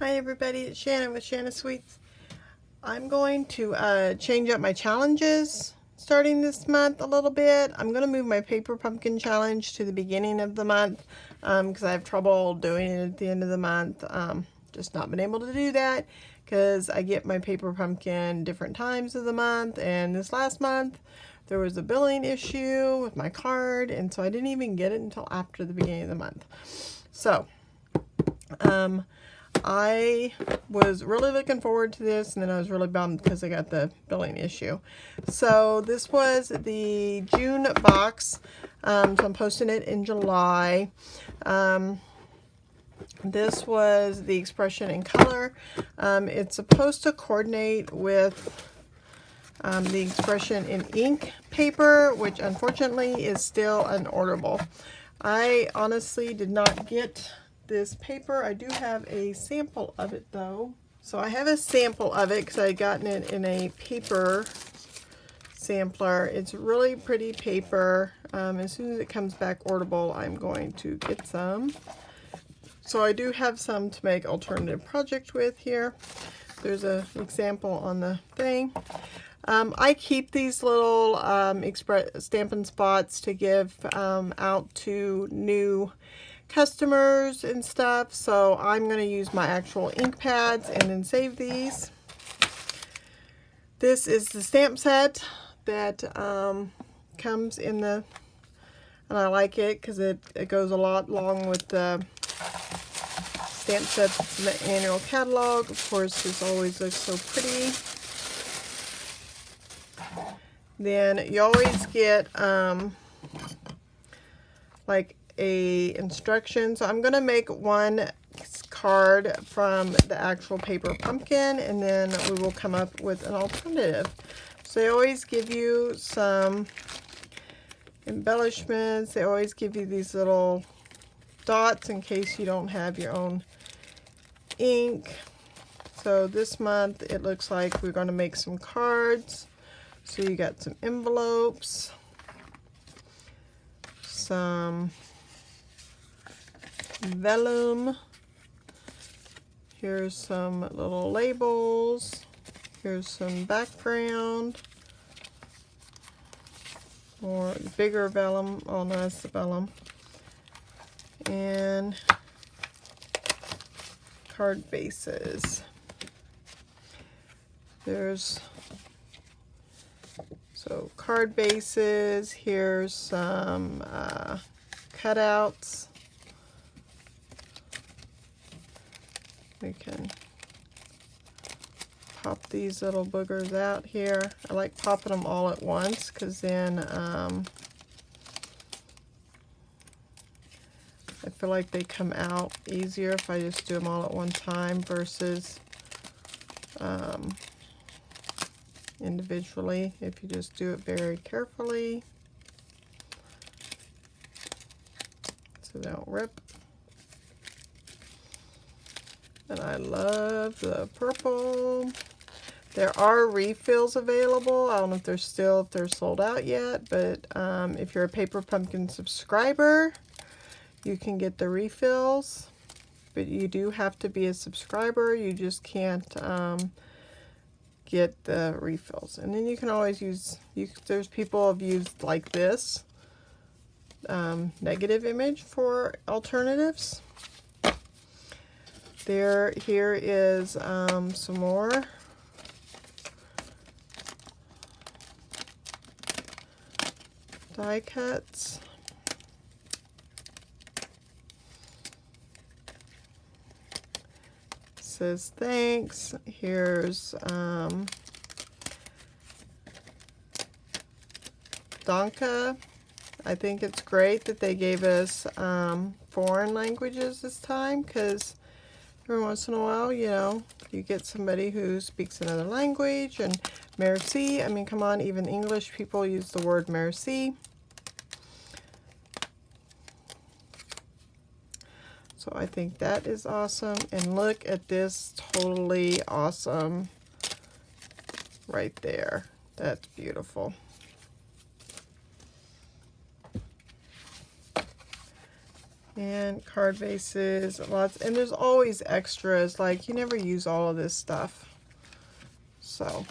Hi everybody, it's Shana with Shana Sweets. I'm going to change up my challenges starting this month a little bit. I'm going to move my paper pumpkin challenge to the beginning of the month because I have trouble doing it at the end of the month. Just not been able to do that because I get my paper pumpkin different times of the month, and this last month there was a billing issue with my card, and so I didn't even get it until after the beginning of the month. So I was really looking forward to this, and then I was really bummed because I got the billing issue. So this was the June box, so I'm posting it in July. This was the expression in color. It's supposed to coordinate with the expression in ink paper, which unfortunately is still unorderable. I honestly did not get this paper. I do have a sample of it though. So I have a sample of it because I had gotten it in a paper sampler. It's really pretty paper. As soon as it comes back orderable, I'm going to get some. So I do have some to make alternative project with here. There's an example on the thing. I keep these little Stampin' Spots to give out to new customers and stuff, so I'm going to use my actual ink pads and then save these. This is the stamp set that comes in the, and I like it because it goes a lot along with the stamp sets in the annual catalog. Of course, this always looks so pretty. Then you always get like a instruction. So I'm going to make one card from the actual paper pumpkin, and then we will come up with an alternative. So they always give you some embellishments. They always give you these little dots in case you don't have your own ink. So this month it looks like we're going to make some cards. So you got some envelopes, some vellum, here's some little labels, here's some background, more bigger vellum, oh no, that's the vellum, and card bases. There's so card bases, here's some cutouts. We can pop these little boogers out here. I like popping them all at once because then I feel like they come out easier if I just do them all at one time versus individually, if you just do it very carefully so they don't rip. And I love the purple. There are refills available. I don't know if they're sold out yet, but if you're a Paper Pumpkin subscriber, you can get the refills, but you do have to be a subscriber. You just can't get the refills. And then you can always use, there's people have used like this negative image for alternatives. Here is some more die cuts. Says thanks. Here's Donka. I think it's great that they gave us foreign languages this time, because every once in a while, you know, you get somebody who speaks another language. And merci, I mean, come on, even English people use the word merci. So I think that is awesome. And look at this totally awesome right there. That's beautiful. And card bases, lots, and there's always extras, like you never use all of this stuff. So,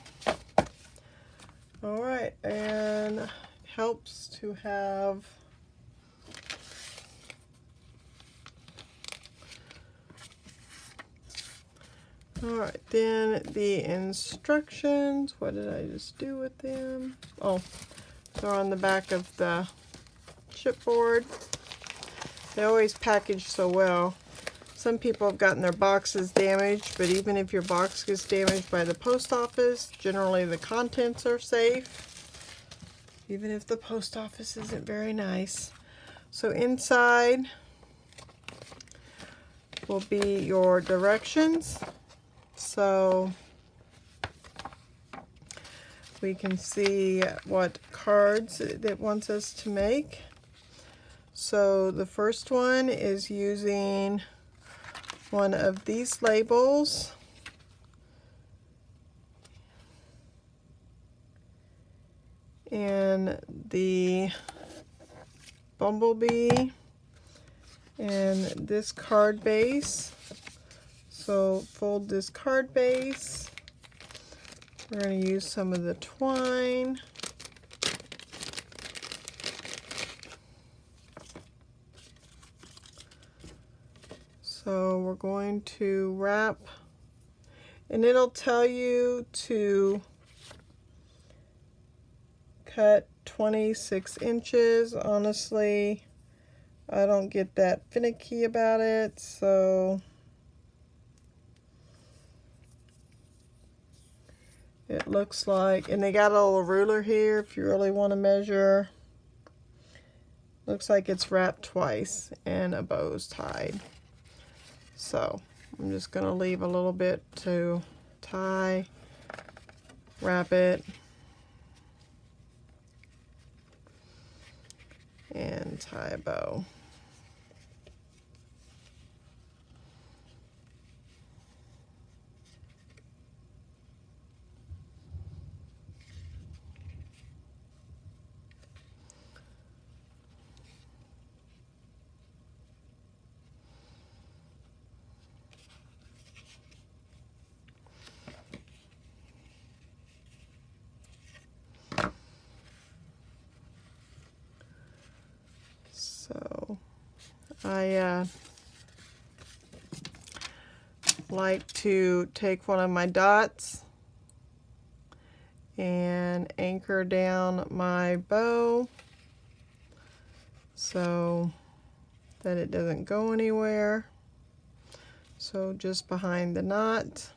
all right, and helps to have all right, then the instructions, what did I just do with them? Oh, they're on the back of the chipboard. They always package so well. Some people have gotten their boxes damaged, but even if your box gets damaged by the post office, generally the contents are safe, even if the post office isn't very nice. So inside will be your directions. So we can see what cards it wants us to make. So the first one is using one of these labels. And the bumblebee and this card base. So fold this card base. We're going to use some of the twine. So we're going to wrap, and it'll tell you to cut 26 inches. Honestly, I don't get that finicky about it, so it looks like, and they got a little ruler here if you really want to measure. Looks like it's wrapped twice and a bow's tied. So I'm just going to leave a little bit to tie, wrap it, and tie a bow. So I like to take one of my dots and anchor down my bow so that it doesn't go anywhere. So just behind the knot.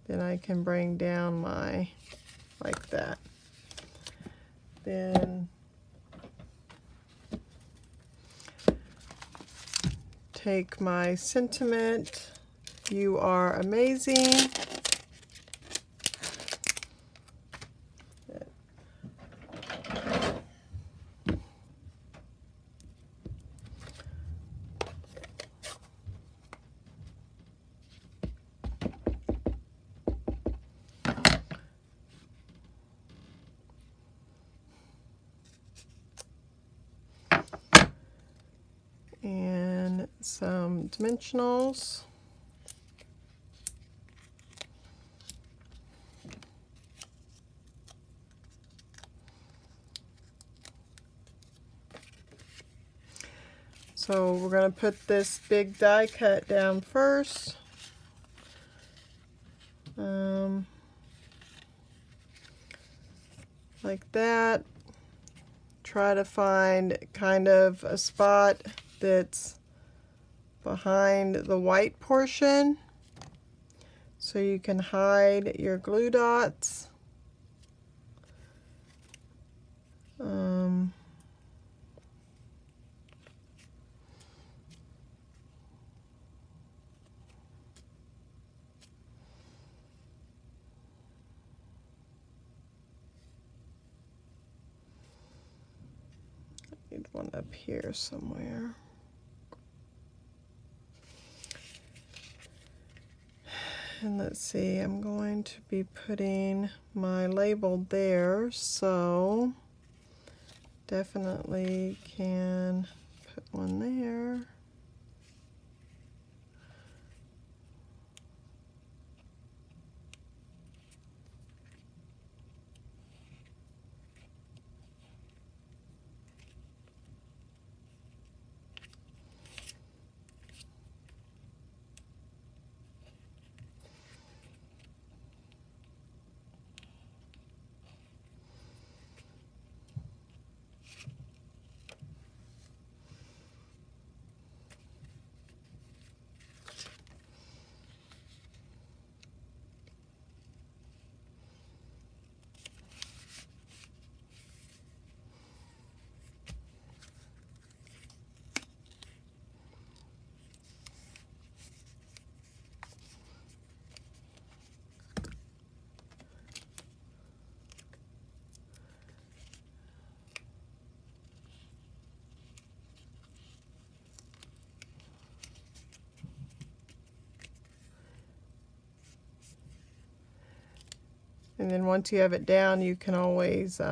Then I can bring down my, like that. Then take my sentiment, "You are amazing." And some dimensionals. So we're going to put this big die cut down first. Like that. Try to find kind of a spot that's behind the white portion so you can hide your glue dots. Need one up here somewhere. And let's see, I'm going to be putting my label there, so definitely can put one there. And then once you have it down, you can always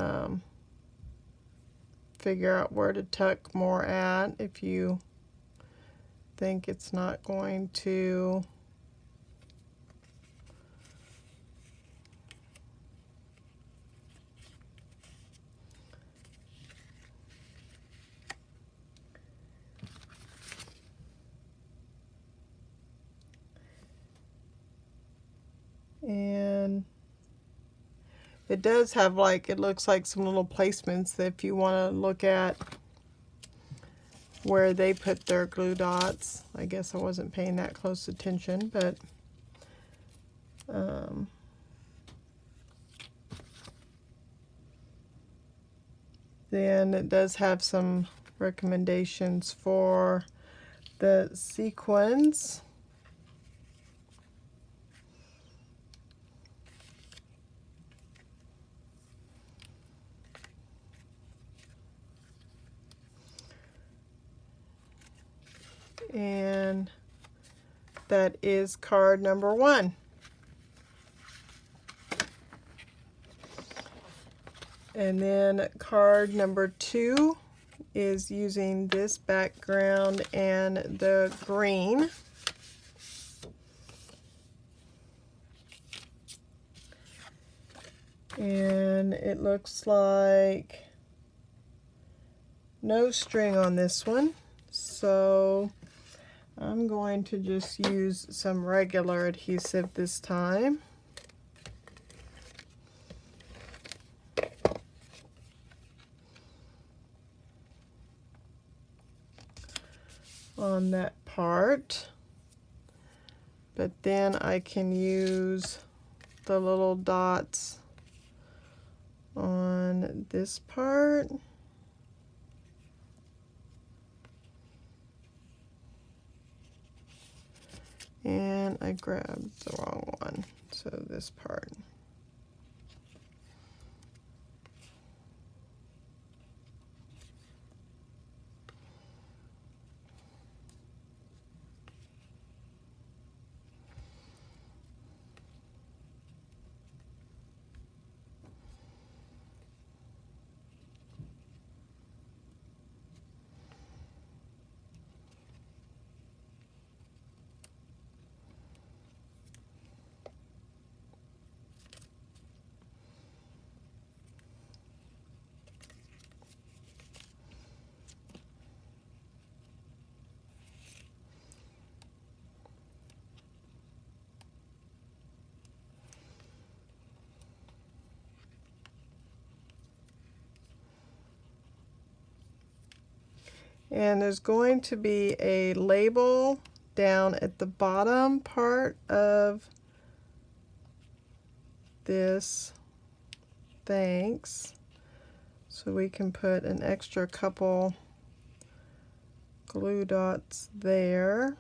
figure out where to tuck more at if you think it's not going to and it does have, like, it looks like some little placements that if you want to look at where they put their glue dots. I guess I wasn't paying that close attention, but then it does have some recommendations for the sequins. And that is card number 1. And then card number 2 is using this background and the green. And it looks like no string on this one, so I'm going to just use some regular adhesive this time. On that part, but then I can use the little dots on this part. And I grabbed the wrong one, so this part. And there's going to be a label down at the bottom part of this thanks, so we can put an extra couple glue dots there.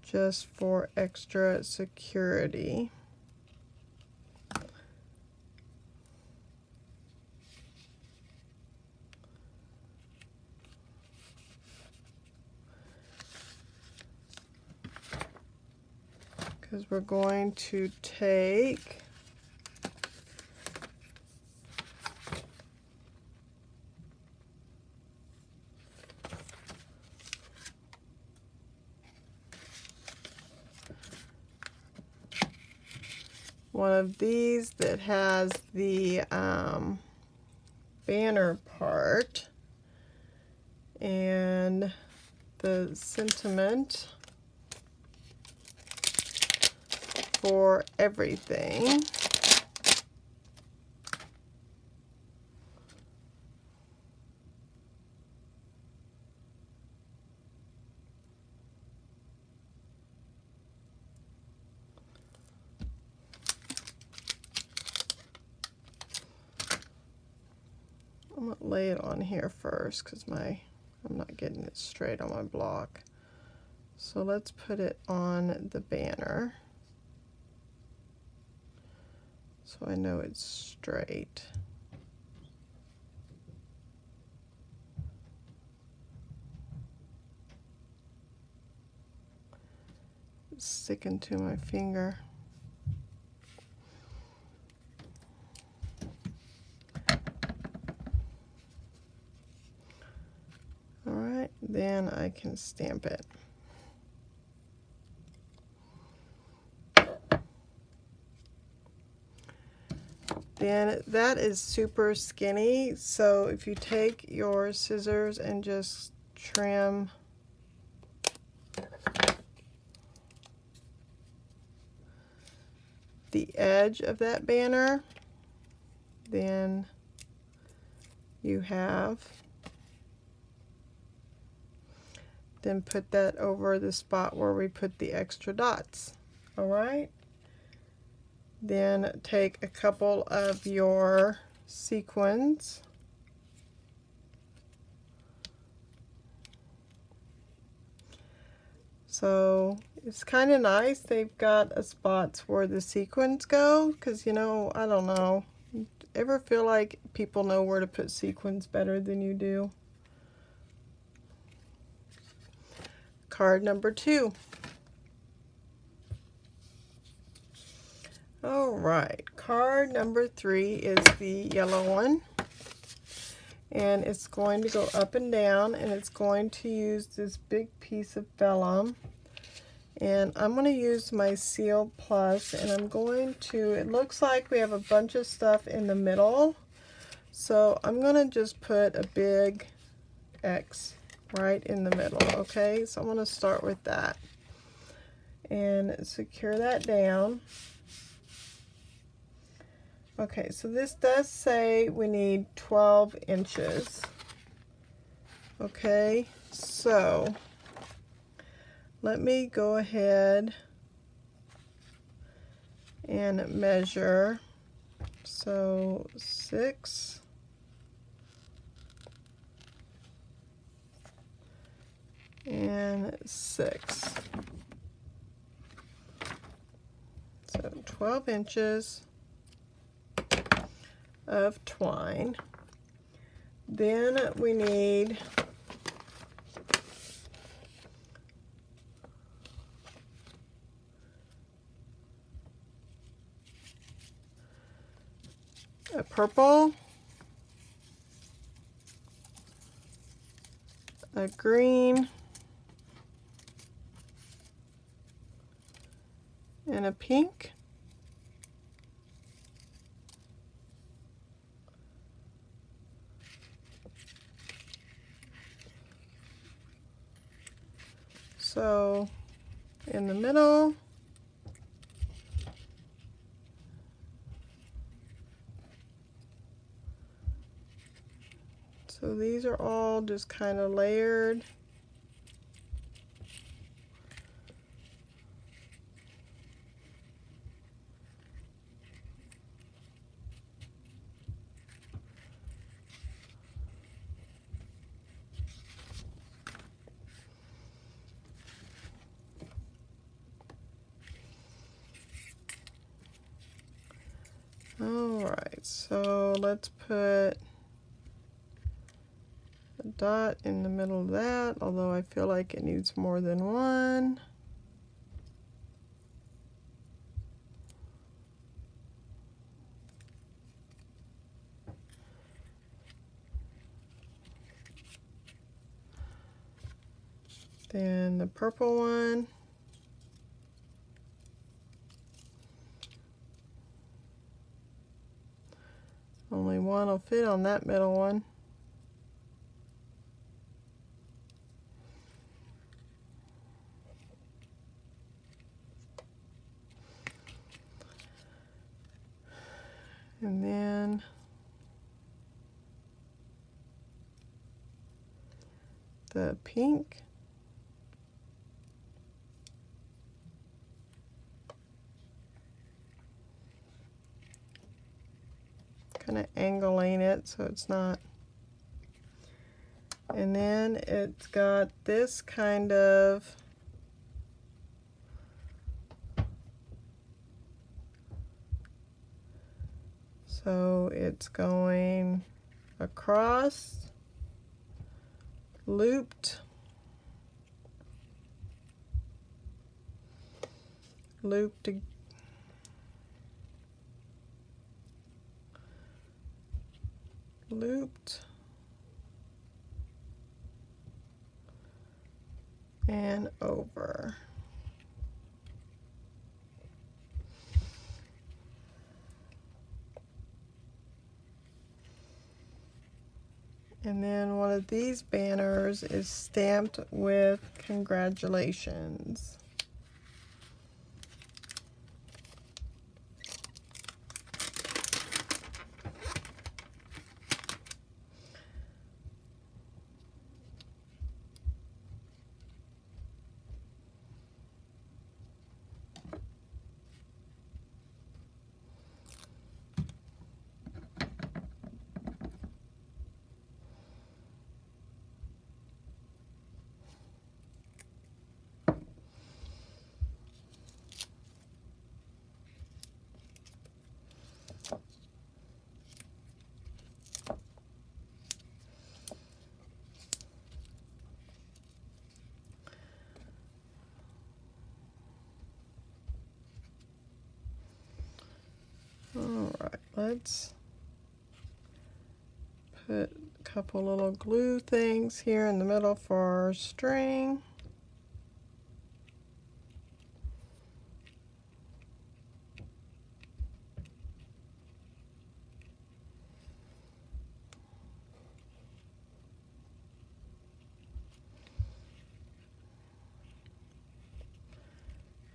Just for extra security. Because we're going to take one of these that has the banner part and the sentiment for everything. I'm going to lay it on here first because I'm not getting it straight on my block. So let's put it on the banner so I know it's straight. It's sticking to my finger. Alright, then I can stamp it. Then that is super skinny, so if you take your scissors and just trim the edge of that banner, then you have, then put that over the spot where we put the extra dots. All right, then take a couple of your sequins, so it's kind of nice they've got spots where the sequins go, because, you know, I don't know, ever feel like people know where to put sequins better than you do? Card number 2. All right, card number 3 is the yellow one, and it's going to go up and down, and it's going to use this big piece of vellum, and I'm going to use my Seal Plus, and I'm going to, it looks like we have a bunch of stuff in the middle, so I'm going to just put a big X right in the middle. Okay, so I'm going to start with that and secure that down. Okay, so this does say we need 12 inches. Okay, so let me go ahead and measure. So 6 and 6. So 12 inches of twine. Then we need a purple, a green, and a pink. So in the middle, so these are all just kind of layered. Alright, so let's put a dot in the middle of that, although I feel like it needs more than one. Then the purple one. one will fit on that middle one. And then the pink. Kind of angling it so it's not. And then it's got this kind of so it's going across, looped, looped, looped, and over. And then one of these banners is stamped with congratulations. All right, let's put a couple little glue things here in the middle for our string.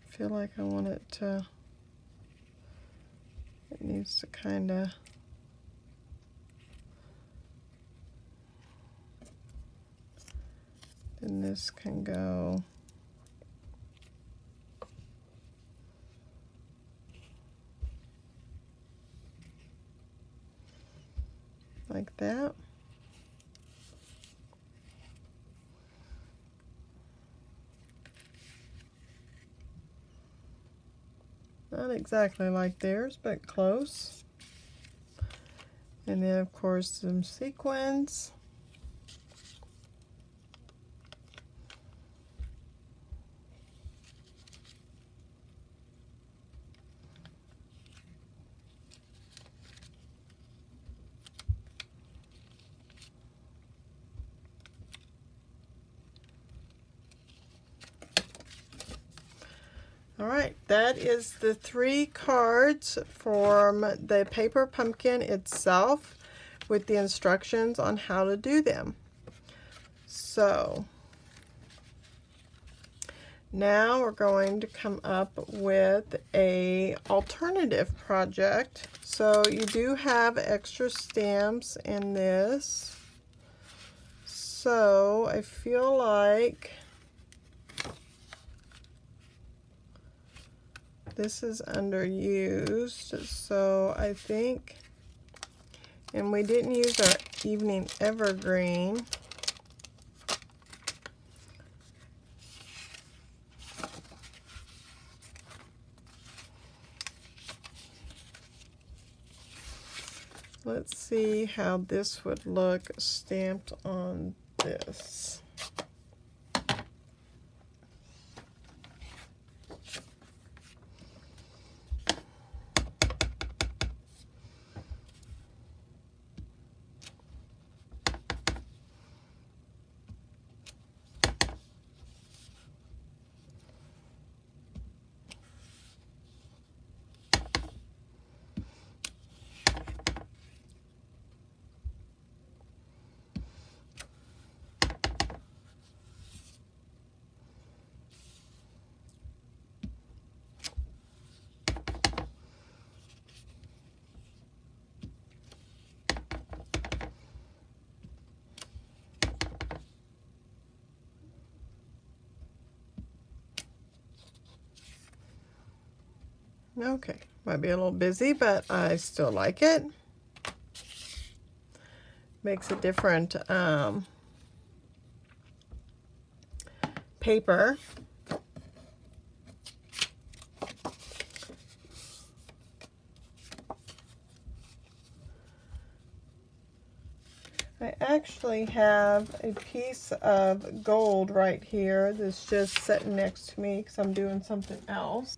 I feel like I want it to, it needs to kind of, then this can go like that. Not exactly like theirs, but close. And then of course some sequins. All right, that is the 3 cards from the paper pumpkin itself with the instructions on how to do them. So now we're going to come up with a alternative project. So you do have extra stamps in this. So I feel like this is underused, so I think, and we didn't use our evening evergreen. Let's see how this would look stamped on this. Okay, might be a little busy, but I still like it. Makes a different paper. I actually have a piece of gold right here that's just sitting next to me because I'm doing something else.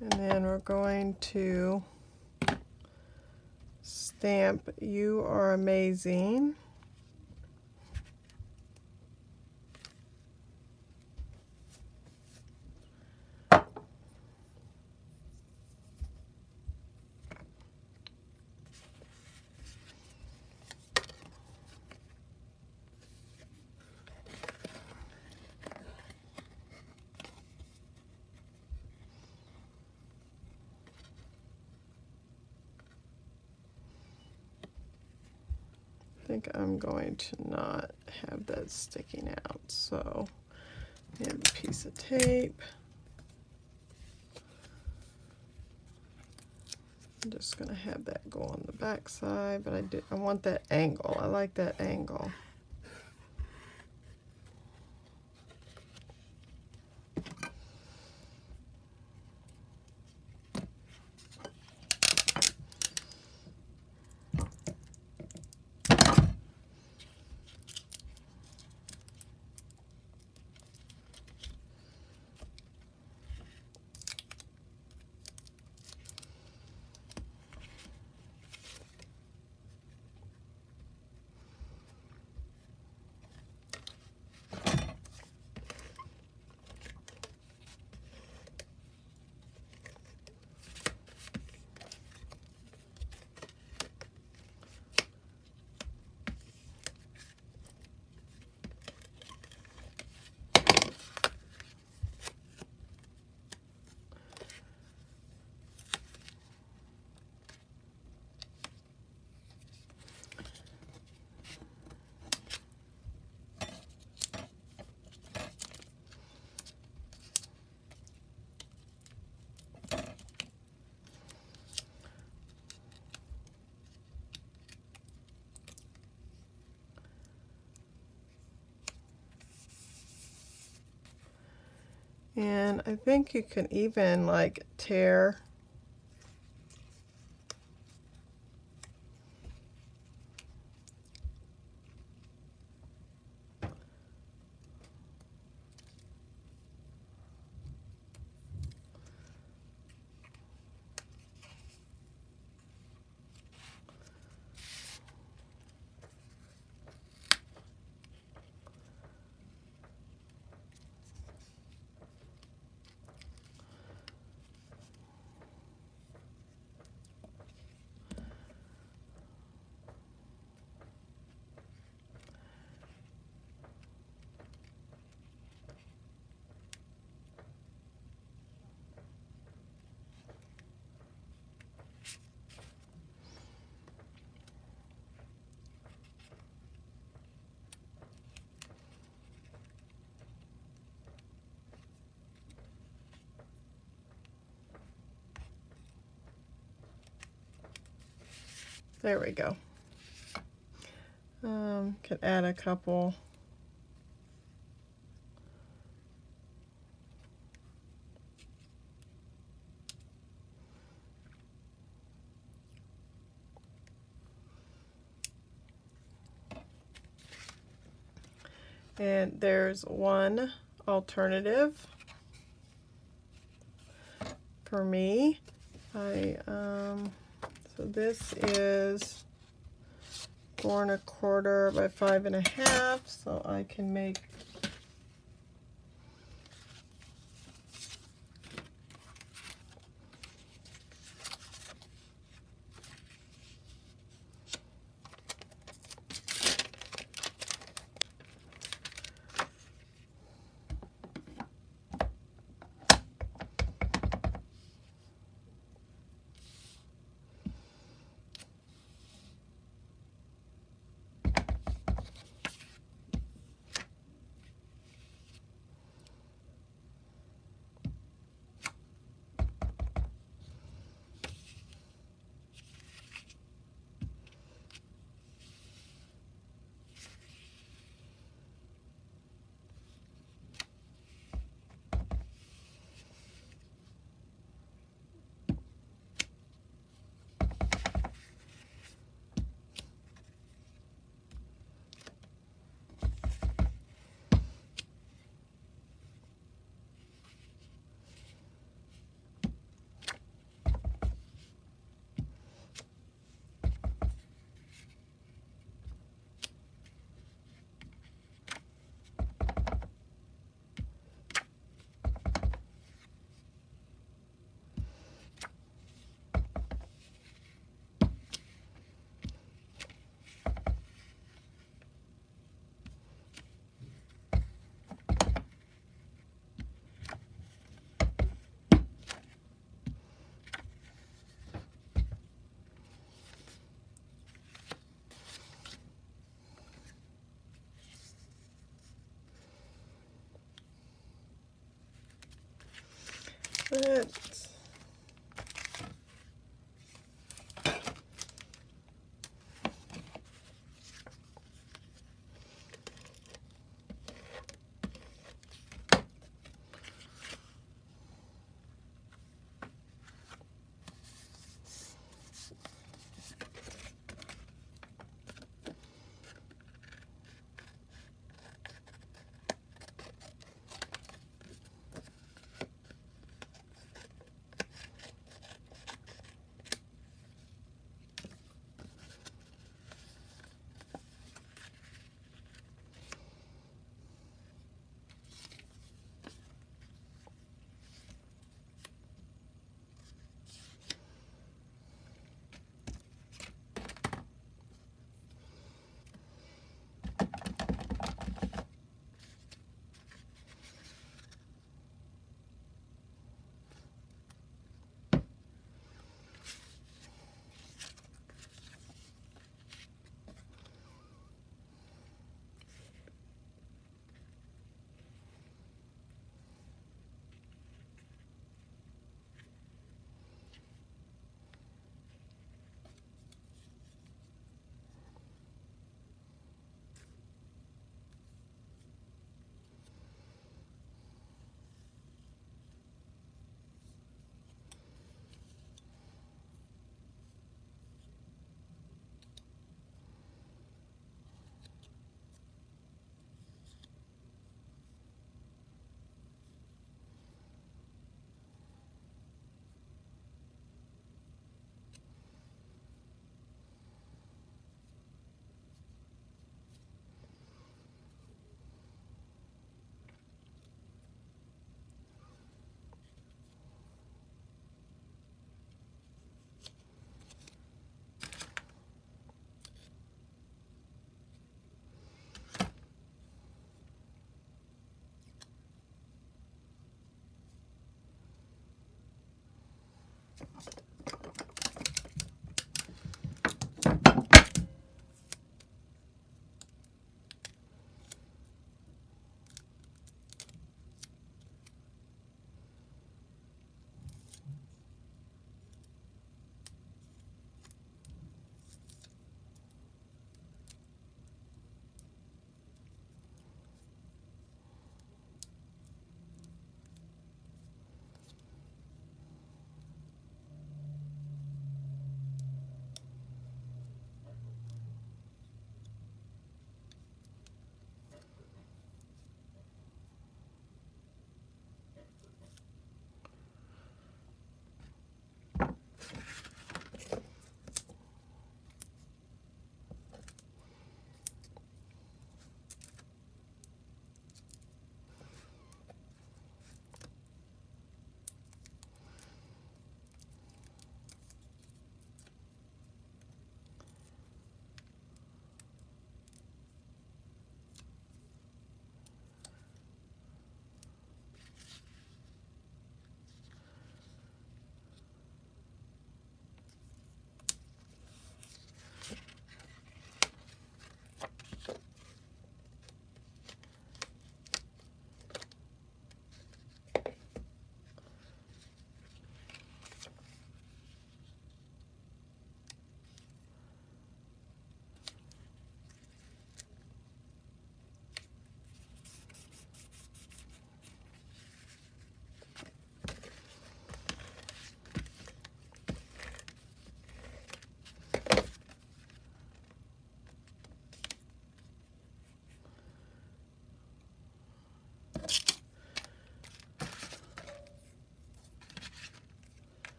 And then we're going to stamp "You Are Amazing." I think I'm going to not have that sticking out, so I have a piece of tape. I'm just going to have that go on the back side, but I want that angle. I like that angle. And I think you can even like tear there we go. Could add a couple And there's one alternative for me. So this is 4 1/4 by 5 1/2, so I can make it.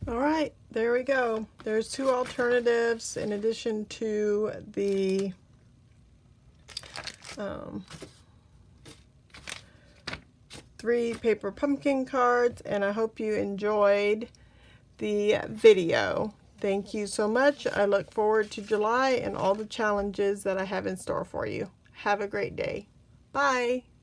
All right, there we go. There's two alternatives in addition to the three paper pumpkin cards, and I hope you enjoyed the video. Thank you so much. I look forward to July and all the challenges that I have in store for you. Have a great day. Bye.